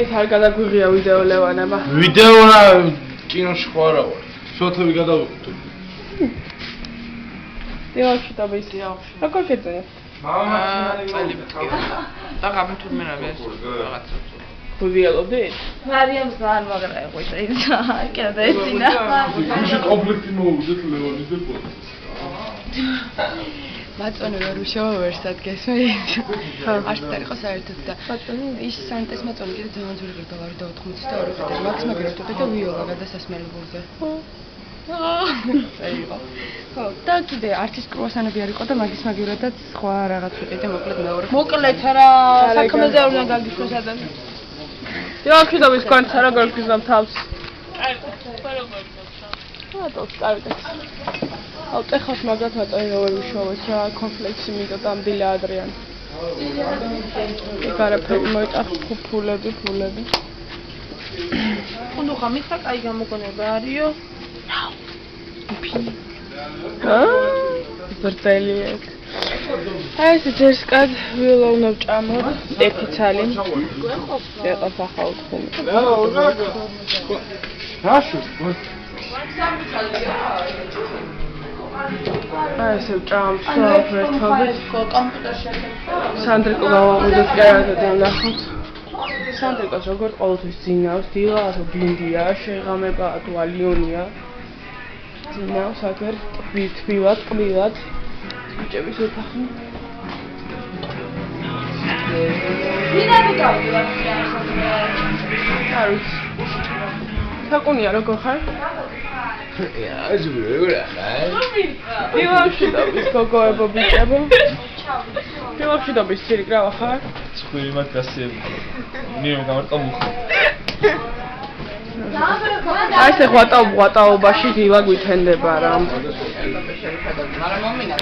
ეს არ გადაგვიღია ვიდეო ლევანება. ვიდეო რა კინოში ხო არა ვარ. შოთები გადავიღოთ. დიახში დაბის. როგორ გეწე? და გამეთურმე რა ეს რაღაცა. გუდიელობდით? მარიამს ძალიან მაგრა იყო ეს კიდე დაეცინა. ვიში კომპლექტი მოუძეთ ლევანის და პოწის. მაწონი ვერ უშავა ვერსად გესმე. არც არ იყო საერთოდ და ის სანტეს მაწონი კიდე ძალიან ძვირი ღირდა ვარ და 82 და მაქს მაგრეთობე და ვიოლა გადასასმელებურზე. ხო, და კიდე არც ის კრუასანები არ იყო და მაგის მაგივრადაც სხვა რაღაც ვიყიდე და მოკლედ მეორე. მოკლედ რა საქმეზე უნდა გაგიშვეს ადამიანი. დიახში დაბის კონცა როგორ გიზამ თავს? კარგი. აუ ტეხოს მაგათ მაწონი როგორ ვიშოვეთ რა კონფლექსი მიდო დამდილა ადრიან. იქ არაფერი მოიტახ ფულები. ხუნდუ ხამიხა კაი გამოგონება არისო. ბრძელიეთ. აი ეს ჯერსკად ვილო უნდა ვჭამოთ. ერთი ცალი. ეხლა სახაოთ ხომ. რაშო? აი ესე ვჭამთ საფრთხებით. სანდრიკო გავაღუდოთ კარგად და ნახოთ. სანდრიკოს როგორ ყოველთვის ძინავს, დილა თუ ბინდია, შეღამება თუ ალიონია. ძინავს აგერ თბილად. ბიჭების ოთახი. დინები გავიდა. არ ვიცი. საკუნია როგორ ხარ? აზურა ხარ? დილაში დაბის გოგოებო ბიჭებო. დილაში დაბის ცირიკრავა ხარ? ცხვირი მაგასიები. მიემ გამარტყა მუხა. აი ესე ღვატაობაში დილა გვითენდება რა. მაგრამ მომინდა